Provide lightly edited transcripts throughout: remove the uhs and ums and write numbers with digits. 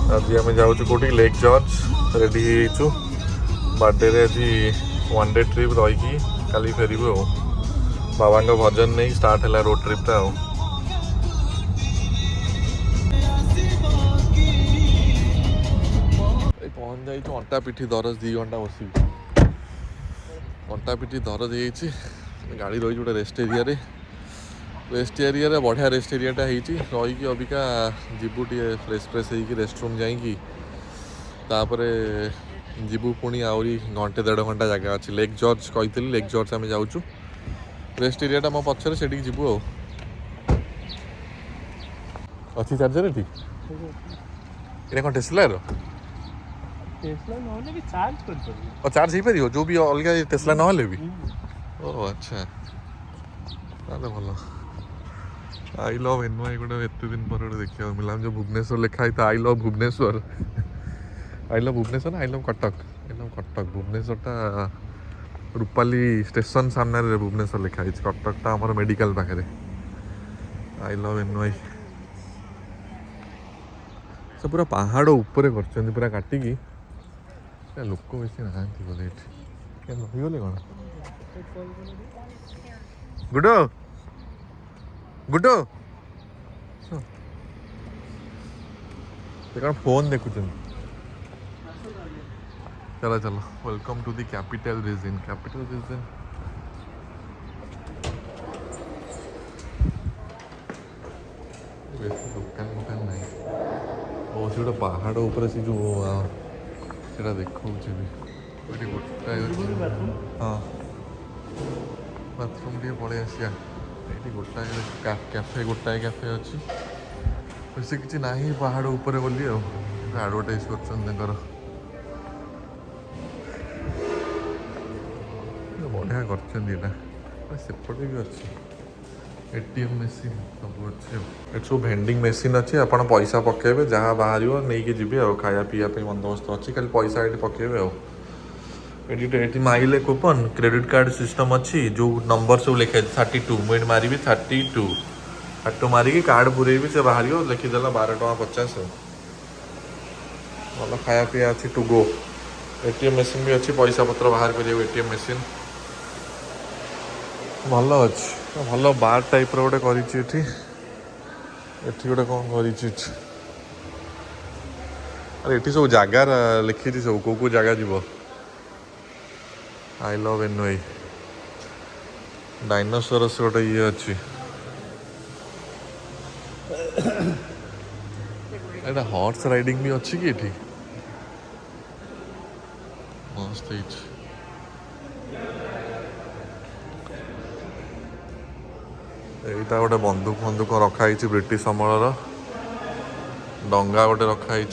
आज आम जाऊँ कौटी लेक जॉर्ज रेडी हो बर्थडे रे आज 1 डे ट्रिप रही काली फेरू बाबा भजन नहीं स्टार्ट है रोड ट्रिपटा पहुँच जाइए अंटा पिठी दरज 2 घंटा बस अंटा पिठी दरज गाड़ी रही गोटे रेस्ट एरिया बढ़िया रेस्ट एरियाटा रही अबिका जीवु टे फ्रेश फ्रेश हो रेस्टरूम जापर जीवु पुणी आहरी घंटे 1.5 घंटा जगह अच्छी लेक जॉर्ज कही लेक जॉर्ज आम जाऊँ रेस्ट एरियाटा मो पचर से जीवु अच्छी चार्जर ये कौन टेस्लार चार्ज हो पार जो भी अलग टेस्ला ना भी ओ अच्छा भल आई लव एनवाई गोटे एत दिन पर देखा मिला जो भुवनेश्वर लिखाई था I love Bhubaneswar I love Bhubaneswar I love Cuttack भुवनेश्वरटा रूपाली स्टेशन सामने भुवनेश्वर लिखाई कटकटा आम मेडिकल पाखे आई लव एनवाई से पूरा पहाड़ उपरे कर पूरा काटिकी लोक बेसी ना बोले रहीगले कौन गुड गुड कौन फोन देखुं चलो चलो welcome to the capital region दुकान दुकान नहीं ओ से गोटे पहाड़ ऊपर से जो सेटा देखा गोटाए हाँ बाथरूम टे पलि आसिया ये गोटाए कैफे कैफे अच्छी वैसे किसी ना पहाड़ ऊपर बोली आडभटाइज कर बढ़िया कर सेपटे भी अच्छी एटीएम मेसीन सब अच्छे ये सब भेंडिंग मेसीन अच्छी आप पैसा पकेबे जहाँ बाहर नहीं कि जी खाया पीवाई बंदोबस्त अच्छी खाली पैसा ये पकेबे ये माइले कूपन क्रेडिट कार्ड सिस्टम अच्छी जो नंबर सब लिखे 32 मुझे मारि 32 मारिकी कार्ड पुरेबी से बाहर लिखिदेला 12.50 भल खाया पीवा अच्छी टू गो एटीएम मेसीन भी अच्छी पैसा पत्र बाहर कर एटीएम मेसीन भल अच्छी भल बार टाइप रोटे गोटे कौन कर सब जगार लिखी सब कौ जगह जीव आई लव एनवाई डायनासोरस गोटे ये अच्छी एटा हॉर्स राइडिंग भी अच्छी कि ये मस्त यहाँ गोटे बंदूक रखाई ब्रिटिश समयर डंगा गोटे रखाई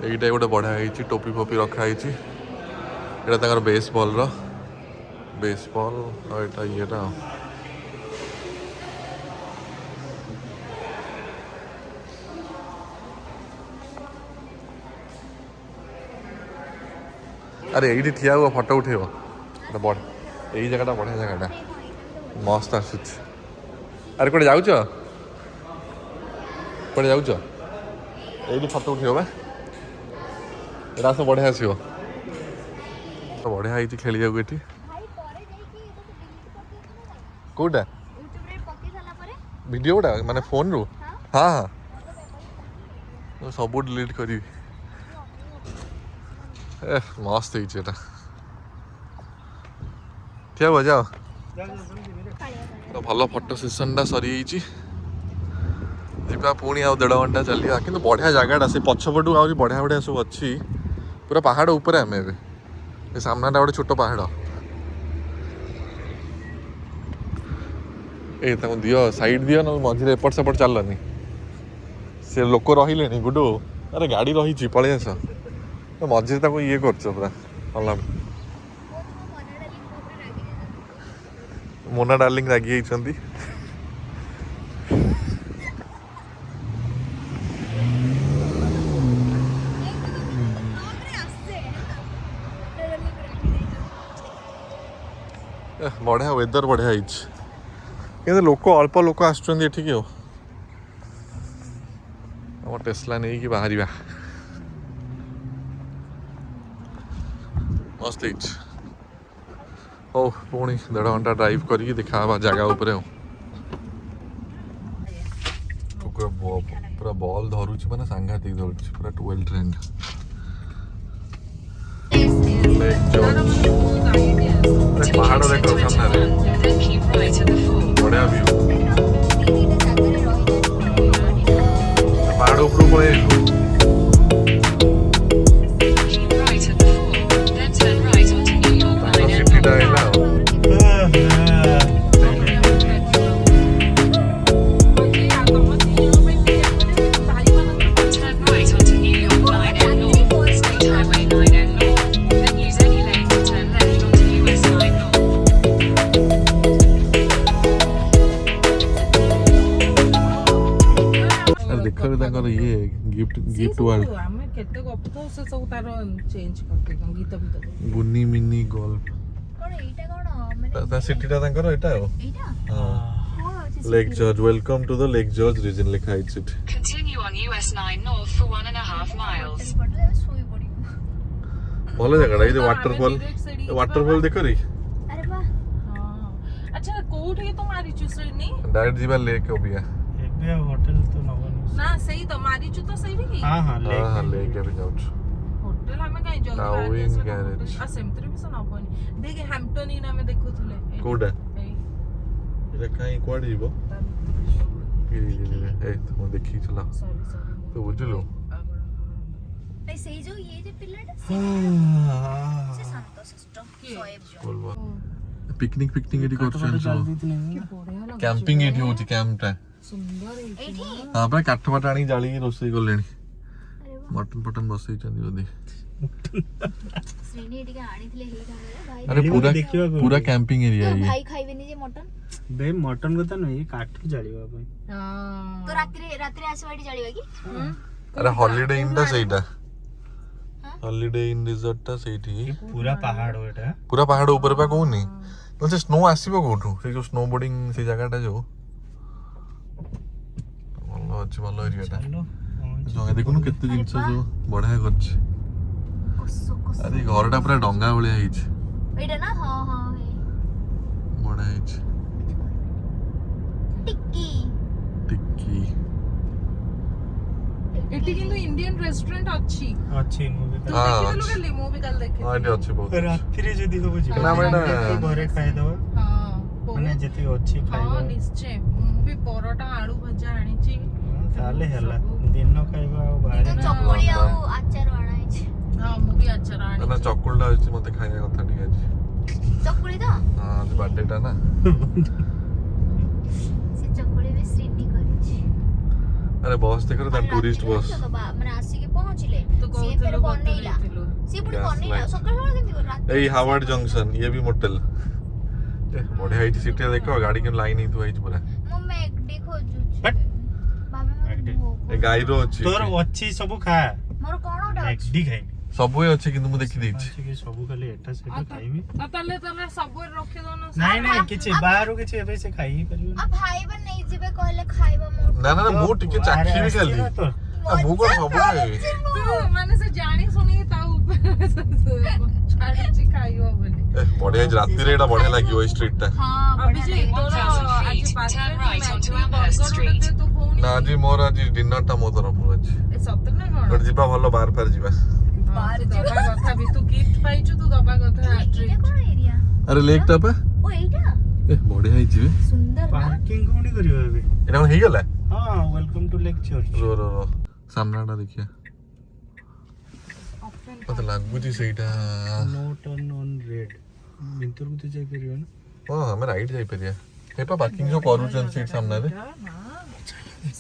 यहीटा गोटे बढ़िया टोपी फोपी रखाई यहाँ बेसबॉल और येटा अरे ये ठिया हुआ फोटो उठेब यही जगह बढ़िया जगह मस्त आसुच अरे कौटे जाऊच कौटे जाऊच ये फोटो उठेब बा सब बढ़िया आसो बढ़िया है खेल ये कौटा वीडियो गुड़ा माने फोन रू हाँ हाँ सब डिलीट करी मस्त है ठीक है जाओ तो भल फोटो सेसनटा सरी जा पुणी आ 1.5 घंटा चलिए कि बढ़िया जगहटा से पछपटू आ बढ़िया बढ़िया सब अच्छी पूरा पहाड़ ऊपर आम ए सामनाटा गोटे छोट पहाड़ ए दियो साइड दियो ना मझे एपट सेपट चलनी से लोक रही गुडू अरे गाड़ी रही पलि आस मझे ये कर पूरा भला मोना डार्लिंग रागी बढ़िया वेदर बढ़िया लोक अल्प लोक आसुँच हम टेस्ला नहीं कि बाहर मस्त हो पुणी 1.5 घंटा ड्राइव करके देखा जगह उपरे पूरा बॉल धरुच माने सांघातिक धरुच पूरा 12 ट्रेंड पहाड़ देखो सामने बढ़िया व्यू पहाड़ ऊपर पड़े ये गिफ्ट वर्ल्ड हमें केते गप्पो से सब तार चेंज करते गीत भी बुनी मिनी गोल्फ कोन एटा कोन माने ता सिटीटा तांकर एटा हो एटा हां Lake George welcome to the Lake George region लिखा है it Continue on US 9 North for 1.5 miles. सोई पड़ी भलो जगह ये वाटरफॉल देखो रे अरे वाह हां अच्छा कोठी तो मारी चुसनी डायरेक्ट जीवा लेक ओबिया एबे होटल तो नवन ना सही तो मारी चु तो सही रे हां लेक भी जाउछ होटल हमें कहीं जल्दी टाउन गैरेज आ सेमतरी भी सुना पनी देखे हैम्पटन इन हमें देखुथले कोडा एटा काई कोड जीवो ए तुम देखि चला सॉरी तो बुझलो नहीं सही जो ये जो पिल्लाटा से शांत सिस्टम सोएब जो बोलबो पिकनिक एडी करछन जल्दी तो नहीं बढ़िया लग कैंपिंग एडी होची कैंपटा सुंदर है एठी हां भाई काठ फाट आनी जाली रोसई गलेनी अरे वाह मटन बसई चंदी बोदी श्रेणी एटी का आनी थले हे गाना भाई अरे पूरा कैंपिंग एरिया तो है भाई खाइबेनी जे मटन बे मटन को तो नहीं काट के जालिबा भाई हां तो रात्रि आसवाडी जालिबा की अरे हॉलिडे इन टा सेटा हॉलिडे इन रिजॉर्ट टा सेठी पूरा पहाड़ हो एटा पूरा पहाड़ ऊपर पे कोनी मतलब स्नो आसीबो कोठू से जो स्नो बोर्डिंग से जगहटा जो ଭଲ ଏରିଆଟା ଜଙ୍ଗା ଦେଖୁନୁ କେତେ ଜିନିଷ ସବୁ ବଢିଆ କରିଛି ଆରେ ଘରଟା ପୁରା ଡଙ୍ଗା ଭଳିଆ ହେଇଛି ଏଇଟା ନା ହଁ ହଁ ବଢିଆ ହେଇଛି टिक्की एटी किंतु इंडियन रेस्टोरेंट अच्छी अच्छी मूवी तू हाँ, देखिलु अच्छी। काली मूवी काल देखे ହଁ ଏଠି ଅଛି ବହୁତ रात्रि जदी हो बुझी ना मैंने घरे खाइ दवा हां माने जति अच्छी हां खाइबा निश्चय ମୁଁ ବି ପରଟା ଆଳୁ ଭଜା ଆଣିଛି ताले हला दिन खाइबा आ बाहर तो चकोली आ आचार वाला है हां ମୁଁ ବି ଆଚାର ନା ଆଣିଛି ଚକୁଳିଟା ଅଛି ମତେ ଖାଇବା କଥା ଟିକେ ଆଜି चकोली तो ହଁ ଆଜି ବାର୍ଥଡେଟା ନା से चकोली भी श्रेणी करिछि अरे बस देखो ता टूरिस्ट बस माने आसी के पहुंचले तो से फेर बनेइला से पुणी Gas बनेइला light. सकाळ सकाळ केमति कर रात एई हावर्ड जंक्शन ये भी मोटेल बढ़िया ହେଇଛି सिटी देखो गाड़ी के लाइन ही तो ହେଇଛି पूरा मो मैगडी खोजु बट बाबा मैगडी। ए गाईरो ଅଛି तोर अच्छी सब खा मोर कोनोटा मैगडी खाइ ସବୁ ଅଛି କିନ୍ତୁ ମୁଁ ଦେଖି ଦେଇଛି अच्छी के सब खाली एटा से खाइबी ତାହେଲେ ସବୁ ରଖି ଦଉନ नहीं नहीं किछि बाहर किछि एबे से खाइ परियो आ भाई बन नहीं जेबे कहले खाइबा मोर ନା ନା ମୁଁ ଟିକେ ଚାଖିବି ଖାଲି ମୁଁ କଣ ସବୁ ଖାଇବି ତୁ ମାନେ ସେ ଜାଣି ଶୁଣି ତା ଉପରେ ଛାଡିଛି ଖାଇବ ବୋଲି ବଢିଆ ହେଇଛି ରାତିରେ ଏଇଟା ବଢିଆ ଲାଗିବ ଏଇ ଷ୍ଟ୍ରିଟ୍ ଟା हां बढ़िया ଅଭିଜିତ ତୋର ଆଜି Turn right onto ପାର୍ଟିରେ Amherst Street. ତୁ ଭଉଣୀ ନା ଆଜି ମୋର ଆଜି ଡିନର ଟା ମୋ ତରଫରୁ ଅଛି ଏ ସତରେ ନା କଣ ଗୋଟେ ଯିବା ଭଲ ବାର ଫାର ଯିବା ବାହାର ଦବା କଥା ବି ତୁ ଗିଫ୍ଟ ପାଇଛୁ तू ଦବା କଥା एटा कोन एरिया ଆରେ ଲେକ୍ ଟା ପା ओ एटा ଏ ବଢିଆ ହେଇଛି ବେ सुंदर ना पार्किंग कोनी करियो एबे ଏଟା କଣ ହେଇଗଲା हां वेलकम टू लेक्चर रो रो रो ସାମ୍ନାଟା ଦେଖିଆ ମତେ ଲାଗୁଛି ସେଇଟା नो टर्न ऑन रेड मिंतर को तो जाय परियो ना ହଁ ଆମେ ରାଇଟ୍ ଯାଇପାରିବା ଏ ପା ପାର୍କିଂ ଯୋଉ କରୁଛନ୍ତି ସେଇଠି ସାମ୍ନାରେ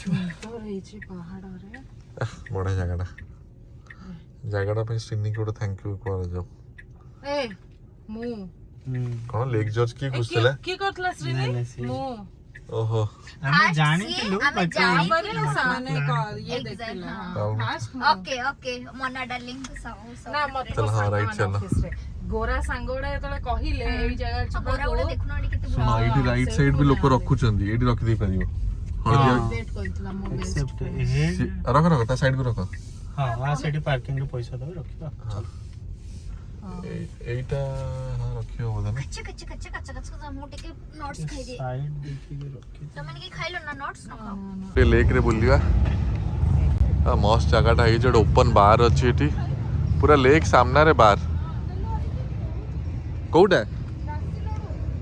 ସୁନ୍ଦର ହେଇଛି ପାହାଡରେ ବଢିଆ ଜାଗାଟା ପାଇଁ ଶ୍ରୀନିକି ଗୋଟେ ଥ୍ୟାଙ୍କ ୟୁ କୁହାଯାଉ ଏ ମୁଁ କଣ ଲେକ୍ ଜର୍ଜ କିଏ ଖୁସିଥିଲା କିଏ କରିଥିଲା ଶ୍ରୀନି ନାଇଁ, ସେ- ମୁଁ ଓହୋ ଆମେ ଜାଣିଥିଲୁ ଆମେ ବାକି ତାପରେ हाँ, ସେମାନେ ଇଏ Exact, ଦେଖିଲା हाँ। ଆଉ ଫାଷ୍ଟ ओके ओके मना डार्लिंग सब ନା ମତେ ଚାଲ, ହଁ, right, ଚାଲ। ଗୋରା ସାଙ୍ଗ ଗୁଡା ଯେତେବେଳେ କହିଲେ ଏଇ ଜାଗା ଯିବା गोरा गोरा देखुन आडी केते ଶୁଣ ଏଇଠି ରାଇଟ୍ ସାଇଡ୍ ବି ଲୋକ ରଖୁଛନ୍ତି ଏଇଠି ରଖିଦେଇ ପାରିବ ହଳଦିଆ update କରିଥିଲି ଯାଇଥିଲା ମୋ ବେଷ୍ଟ एक्सेप्ट फ्रेंड। हेड ରଖ ରଖ ତା ସାଇଡ୍ କୁ ରଖ। हां आ सेठी पार्किंग रे पैसा दबे रखिबा ଏଇଟା ହଁ ରଖିବ ବୋଧେ ନା। कच्चे कच्चे कच्चे कच्चे कच्चे ମୁଁ ଟିକେ ନଟ୍ସ ଖାଇଦିଏ। साइड देखि के रखि ତମେ କି ଖାଇଲ ନା ନଟ୍ସ ନ ଖାଅ? ଏ ଲେକ୍ ରେ ବୁଲିବା। ମସ୍ତ ଜାଗାଟା ହେଇଛି, ଗୋଟେ ଓପନ୍ ବାର୍ ଅଛି ଏଠି, ପୁରା ଲେକ୍ ସାମ୍ନାରେ ବାର୍। କୋଉଟା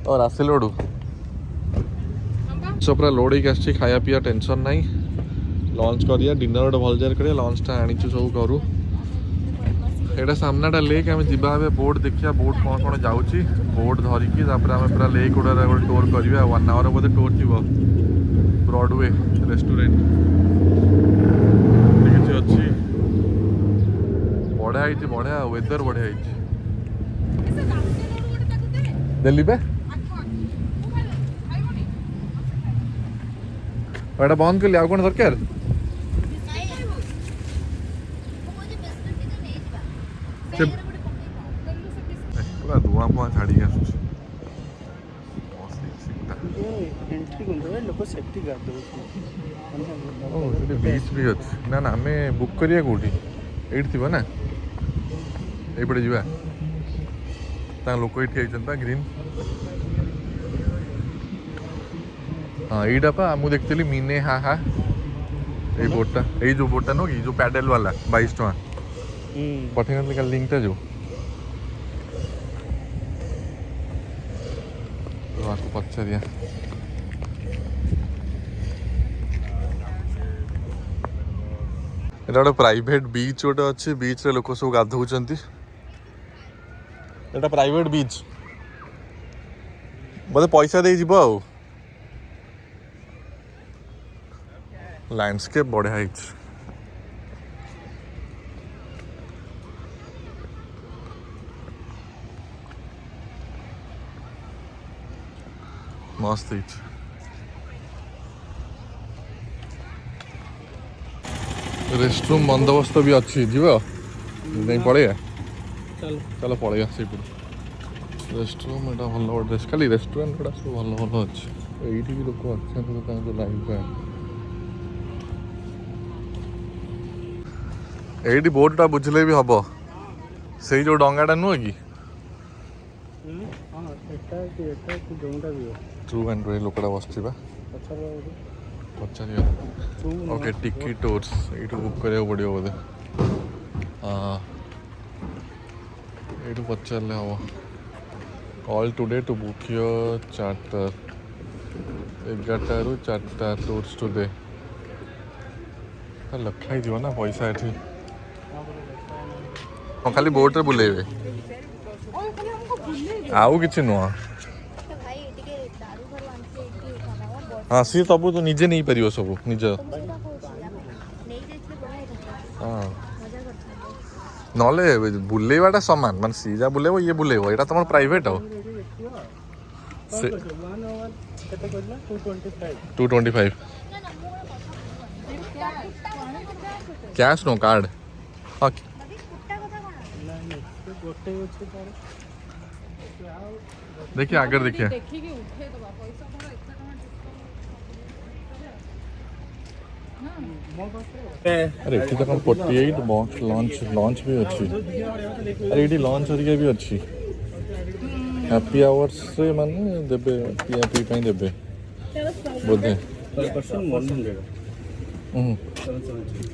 ଓ ରାସିଲୋଡୁ ପୁରା ଲୋଡ୍ ହେଇକି ଆସିଛି, ଖାଇବା ପିଇବା ଟେନସନ୍ ନାହିଁ। ଲଞ୍ଚ କରିବା, ଡିନର ଗୋଟେ ଭଲ ଜାଗାରେ କରିବା। ଲଞ୍ଚଟା ଆଣିଛୁ ସବୁ କରୁ। ଏଇଟା ସାମ୍ନାଟା ଲେକ୍, ଆମେ ଯିବା ଏବେ ବୋଟ୍ ଦେଖିବା, ବୋଟ୍ କ'ଣ କ'ଣ ଯାଉଛି। ବୋଟ୍ ଧରିକି ତାପରେ ଆମେ ପୁରା ଲେକ୍ ଗୁଡ଼ାରେ ଗୋଟେ ଟୁର୍ କରିବା। 1 ଆୱାର ବୋଧେ ଟୁର୍ ଥିବ। ବ୍ରଡୱେ ରେଷ୍ଟୁରାଣ୍ଟ କିଛି ଅଛି, ବଢ଼ିଆ ହେଇଛି, ବଢ଼ିଆ ୱେଦର ବଢ଼ିଆ ହେଇଛି। ଦେଲି ବେ ଏଇଟା ବନ୍ଦ କଲି, ଆଉ କ'ଣ ଦରକାର? ପୁରା ଧୂଆଁ ଫୁଆଁ ଛାଡ଼ିକି ଆସୁଛି। एंट्री कोन रे लोक सेफ्टी गार्ड दो ଓ ସେଠି ବିଚ୍ ବି ଅଛି। ନା ନା ଆମେ ବୁକ୍ କରିବା କେଉଁଠି? ଏଇଠି ଥିବ ନା, ଏଇପଟେ ଯିବା। ତାଙ୍କ ଲୋକ ଏଠି ହେଇଛନ୍ତି ବା ଗ୍ରୀନ୍। ହଁ ଏଇଟା ପା ମୁଁ ଦେଖିଥିଲି ମିନେ ହା ହା, ଏଇ ବୋଟ୍ଟା, ଏଇ ଯେଉଁ ବୋଟ୍ଟା ନୁହଁ କି, ଯେଉଁ ପ୍ୟାଡେଲ୍ ବାଲା 22 ଟଙ୍କା ପଠେଇନଥିଲି କାଲି ଲିଙ୍କଟା ଯେଉଁ। ଆକୁ ପଚାରିବା। ଏଇଟା ଗୋଟେ ପ୍ରାଇଭେଟ୍ ବିଚ୍ ଗୋଟେ ଅଛି, ବିଚ୍ରେ ଲୋକ ସବୁ ଗାଧଉଛନ୍ତି। ଏଇଟା ପ୍ରାଇଭେଟ୍ ବିଚ୍ ବୋଧେ, ପଇସା ଦେଇ ଯିବ ଆଉ। ଲ୍ୟାଣ୍ଡସ୍କେପ୍ ବଢ଼ିଆ ହେଇଛି। ମସ୍ତ ହେଇଛି। ରେଷ୍ଟରୁମ୍ ବନ୍ଦୋବସ୍ତ ବି ଅଛି, ଯିବ ଯାଇ ପଳେଇବା। ଚାଲ ପଳେଇବା ସେଇପଟୁ। ରେଷ୍ଟରୁମ୍ ଏଇଟା ଭଲ ଗୋଟେ, ଖାଲି ରେଷ୍ଟୁରାଣ୍ଟ ଗୁଡ଼ା ସବୁ ଭଲ ଭଲ ଅଛି। ଏଇଠି ବି ଲୋକ ଅଛନ୍ତି ତ, ତାଙ୍କ ଲାଇଫ୍ ଏଇଠି ବୋଟ୍ଟା ବୁଝିଲେ ବି ହବ। ସେଇ ଯେଉଁ ଡଙ୍ଗାଟା ନୁହଁ କି, ଟ୍ରୁ ଆଣ୍ଡ ରେ ଲୋକଟା ବସିଛି ବା, ପଚାରିବା। ଓକେ ଟିକି ଟୁର୍ସ ଏଇଠୁ ବୁକ୍ କରିବାକୁ ପଡ଼ିବ ବୋଧେ। ହଁ ଏଇଠୁ ପଚାରିଲେ ହେବ। Call today to book your charter, 11ଟାରୁ 4ଟା ଟୁର୍ସ ଟୁଡେ। ଲେଖା ହେଇଯିବ ନା ପଇସା ଏଠି। ହଁ ଖାଲି ବୋଟ୍ରେ ବୁଲେଇବେ, ଆଉ କିଛି ନୁହଁ। ହଁ ସିଏ ସବୁ ତ ନିଜେ ନେଇପାରିବ ସବୁ ନିଜ। ହଁ ନହେଲେ ବୁଲେଇବାଟା ସମାନ, ମାନେ ସିଏ ଯାହା ବୁଲେଇବ ଇଏ ବୁଲେଇବ, ଏଇଟା ତମର ପ୍ରାଇଭେଟ୍। ଆଉ ସେ 225 କ୍ୟାସ୍ नो कार्ड। हाँ देखिए आगे देखिए। अरे ये तो कौन 48 बॉक्स लॉन्च भी अच्छी। अरे ये लॉन्च हरिका भी अच्छी। हैप्पी आवर्स से माने देबे पिया पी पई देबे बोधे।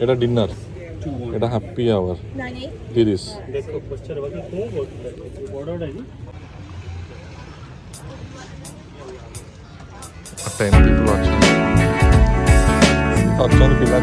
एटा डिनर, एटा हैप्पी आवर 30। देखो पोस्टर बाकी को बड़ोडा जी 10 people watching। अच्छा पिला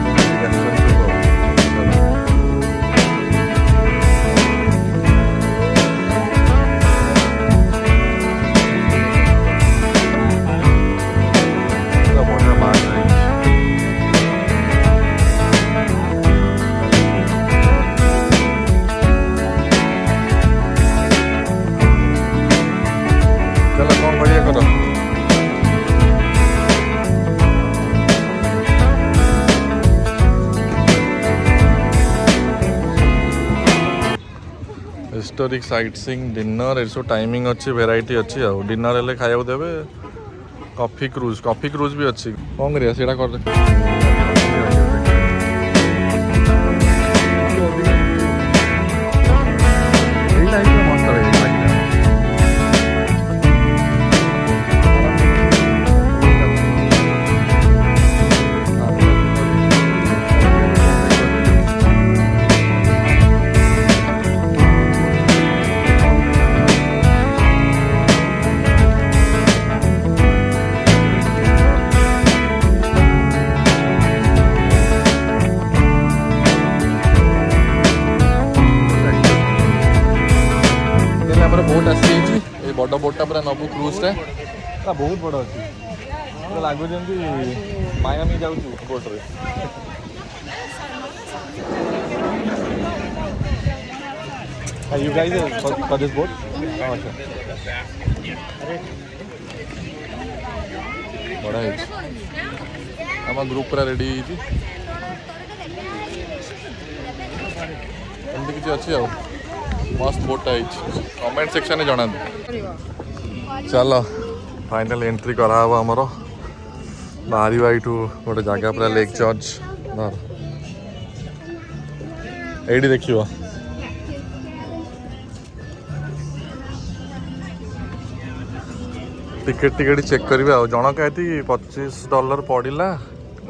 हिस्टोरिक साइट सीइंग डिनर ए सब टाइमिंग अच्छी वेराइटी अच्छी आ डिनर हेल्ले खाया देवे। कॉफी क्रूज भी अच्छी कौन करिया सीटा कर बहुत बड़ा अच्छी तो लागू जमी मायामी जाऊँ बोट्रे you guys for this boat अच्छा बड़ा है आम ग्रुप पूरा रेडी एमती किसी अच्छी आओ मस्त बोटा कमेंट सेक्शन में जना चलो फाइनल एंट्री कराव आमर बाहर यू गोटे जगह पूरा लेक चर्च ये देख टिकेट चेक करेंगे आ जनक ये $25 पड़ा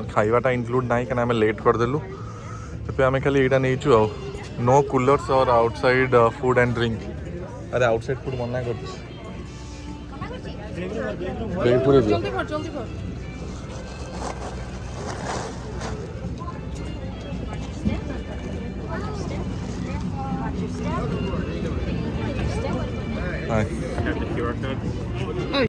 खाइबाटा इंक्लूड ना क्या आम लेट करदेलु तो आम खाली यहाँ नहीं नो कूलर्स और आउटसाइड फूड एंड ड्रिंक अरे आउटसाइड फूड मना कर पूरे दियो जल्दी कर हाय